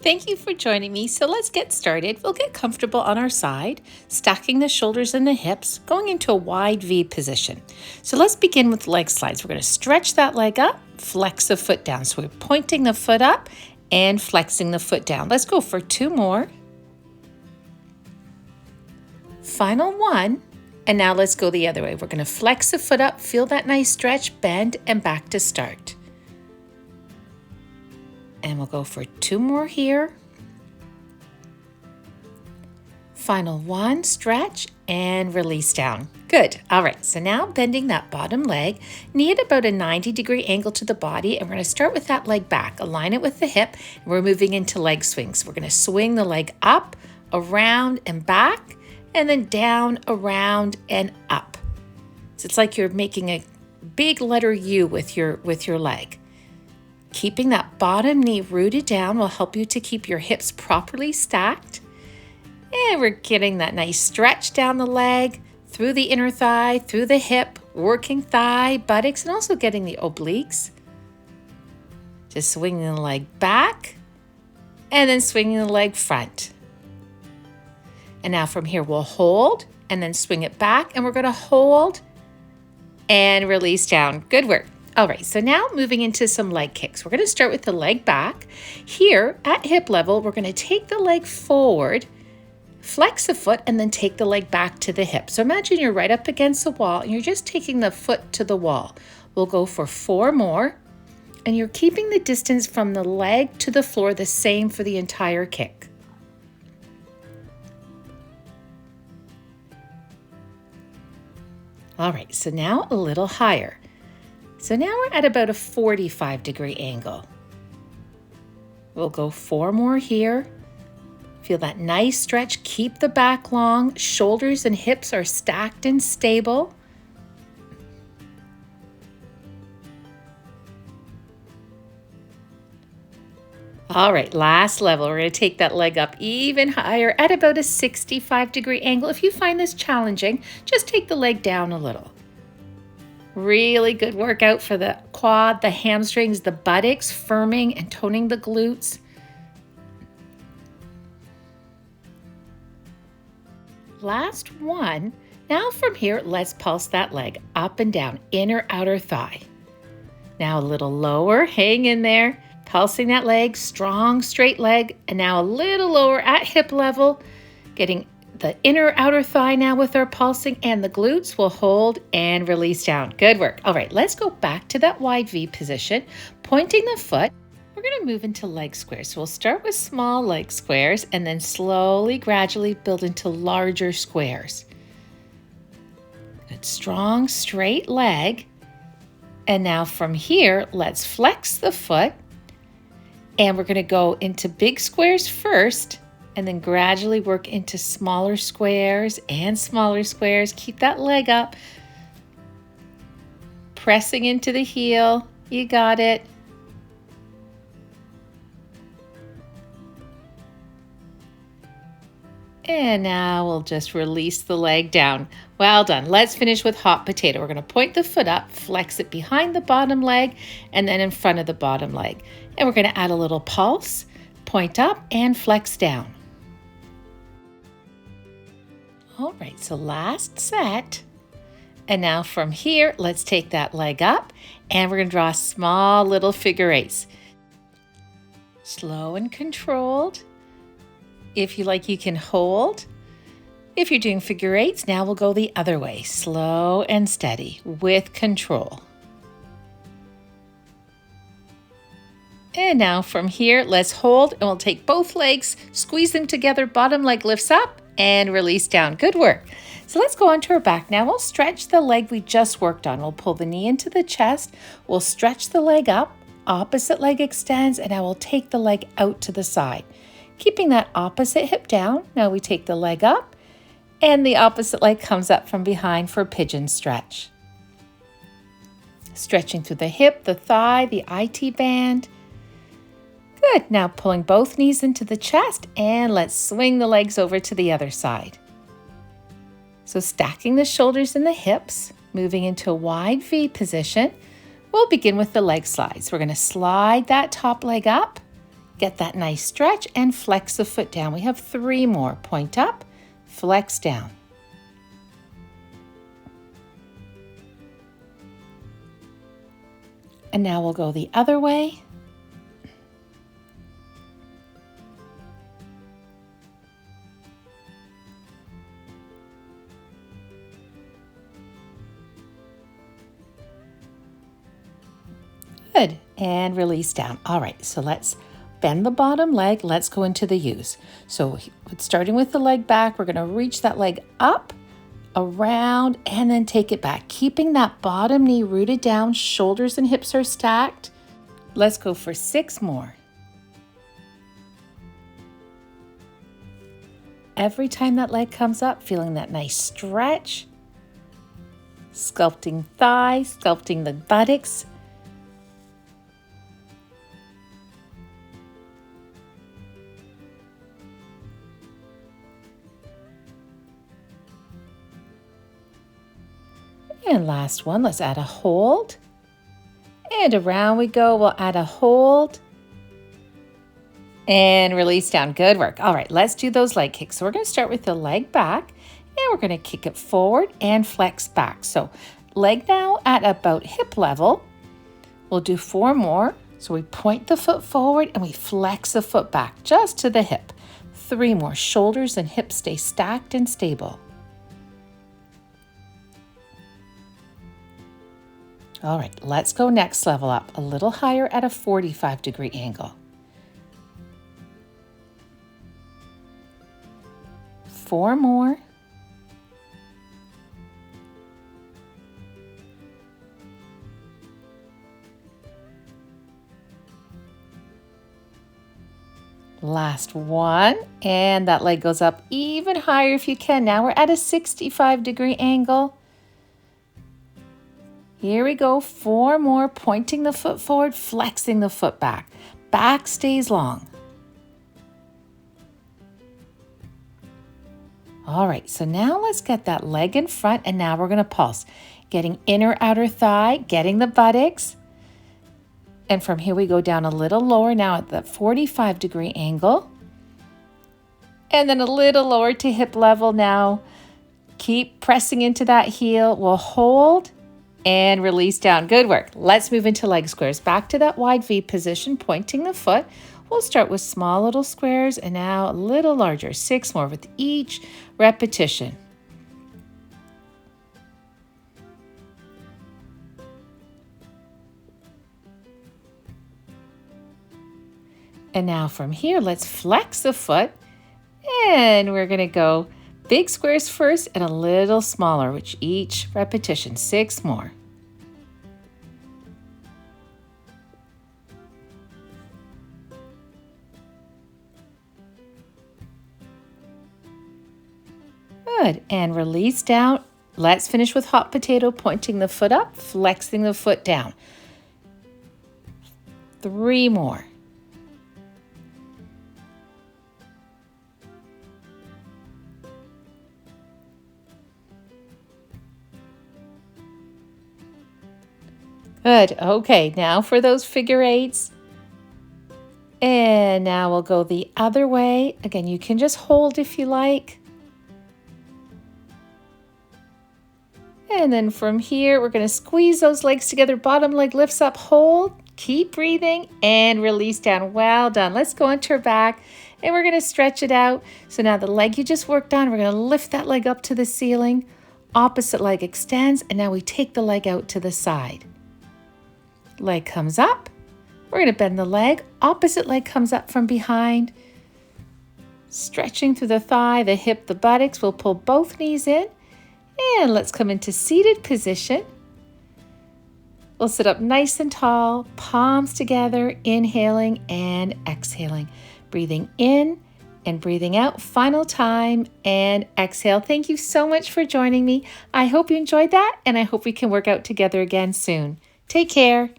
Thank you for joining me. So let's get started. We'll get comfortable on our side, stacking the shoulders and the hips, going into a wide V position. So let's begin with leg slides. We're going to stretch that leg up, flex the foot down. So we're pointing the foot up and flexing the foot down. Let's go for 2 more. Final 1. And now let's go the other way. We're going to flex the foot up, feel that nice stretch, bend, and back to start. And we'll go for 2 more here. Final 1, stretch and release down. Good. All right, so now bending that bottom leg, knee at about a 90-degree angle to the body, and we're going to start with that leg back. Align it with the hip, and we're moving into leg swings. We're going to swing the leg up, around, and back, and then down, around, and up. So it's like you're making a big letter U with your leg. Keeping that bottom knee rooted down will help you to keep your hips properly stacked. And we're getting that nice stretch down the leg, through the inner thigh, through the hip, working thigh, buttocks, and also getting the obliques. Just swinging the leg back, and then swinging the leg front. And now from here, we'll hold, and then swing it back, and we're going to hold and release down. Good work. All right, so now moving into some leg kicks. We're going to start with the leg back. Here at hip level, we're going to take the leg forward, flex the foot, and then take the leg back to the hip. So imagine you're right up against the wall and you're just taking the foot to the wall. We'll go for 4 more, and you're keeping the distance from the leg to the floor the same for the entire kick. All right, so now a little higher. So now we're at about a 45-degree angle. We'll go 4 more here. Feel that nice stretch. Keep the back long. Shoulders and hips are stacked and stable. All right, last level. We're going to take that leg up even higher at about a 65-degree angle. If you find this challenging, just take the leg down a little. Really good workout for the quad, the hamstrings, the buttocks, firming and toning the glutes. Last one. Now from here, let's pulse that leg up and down, inner, outer thigh. Now a little lower, hang in there, pulsing that leg, strong, straight leg, and now a little lower at hip level, getting the inner outer thigh now with our pulsing, and the glutes will hold and release down. Good work. All right, let's go back to that wide V position, pointing the foot. We're going to move into leg squares. So we'll start with small leg squares and then slowly, gradually build into larger squares. Good, strong, straight leg. And now from here, let's flex the foot. And we're going to go into big squares first, and then gradually work into smaller squares and smaller squares. Keep that leg up. Pressing into the heel. You got it. And now we'll just release the leg down. Well done. Let's finish with hot potato. We're going to point the foot up, flex it behind the bottom leg, and then in front of the bottom leg. And we're going to add a little pulse, point up and flex down. All right, so last set. And now from here, let's take that leg up and we're going to draw small little figure 8s. Slow and controlled. If you like, you can hold. If you're doing figure 8s, now we'll go the other way. Slow and steady with control. And now from here, let's hold, and we'll take both legs, squeeze them together, bottom leg lifts up, and release down. Good work. So let's go onto our back. Now we'll stretch the leg we just worked on. We'll pull the knee into the chest. We'll stretch the leg up. Opposite leg extends, and I will take the leg out to the side. Keeping that opposite hip down. Now we take the leg up, and the opposite leg comes up from behind for a pigeon stretch. Stretching through the hip, the thigh, the IT band. Good. Now pulling both knees into the chest, and let's swing the legs over to the other side. So stacking the shoulders and the hips, moving into a wide V position. We'll begin with the leg slides. We're going to slide that top leg up, Get that nice stretch and flex the foot down. We have 3 more. Point up, flex down. And now we'll go the other way. Good, and release down. All right, so let's bend the bottom leg. Let's go into the U's. So starting with the leg back, we're gonna reach that leg up, around, and then take it back, keeping that bottom knee rooted down, shoulders and hips are stacked. Let's go for 6 more. Every time that leg comes up, feeling that nice stretch, sculpting thighs, sculpting the buttocks. And last one, let's add a hold. And around we go, we'll add a hold. And release down, good work. All right, let's do those leg kicks. So we're gonna start with the leg back, and we're gonna kick it forward and flex back. So leg now at about hip level. We'll do 4 more. So we point the foot forward and we flex the foot back just to the hip. 3 more, shoulders and hips stay stacked and stable. All right, let's go next level up, a little higher at a 45-degree angle. 4 more. Last one, and that leg goes up even higher if you can. Now we're at a 65-degree angle. Here we go, 4 more, pointing the foot forward, flexing the foot back. Back stays long. All right, so now let's get that leg in front, and now we're gonna pulse. Getting inner outer thigh, getting the buttocks. And from here we go down a little lower now at the 45-degree angle. And then a little lower to hip level now. Keep pressing into that heel. We'll hold and release down. Good work. Let's move into leg squares. Back to that wide V position, pointing the foot. We'll start with small little squares and now a little larger. 6 more with each repetition. And now from here, let's flex the foot. And we're going to go big squares first and a little smaller, which each repetition. 6 more. Good, and release down. Let's finish with hot potato, pointing the foot up, flexing the foot down. 3 more. Good, okay, now for those figure eights. And now we'll go the other way. Again, you can just hold if you like. And then from here, we're gonna squeeze those legs together. Bottom leg lifts up, hold, keep breathing, and release down. Well done. Let's go onto our back, and we're gonna stretch it out. So now the leg you just worked on, we're gonna lift that leg up to the ceiling. Opposite leg extends, and now we take the leg out to the side. Leg comes up. We're gonna bend the leg. Opposite leg comes up from behind. Stretching through the thigh, the hip, the buttocks. We'll pull both knees in. And let's come into seated position. We'll sit up nice and tall, palms together, inhaling and exhaling. Breathing in and breathing out. Final time and exhale. Thank you so much for joining me. I hope you enjoyed that, and I hope we can work out together again soon. Take care.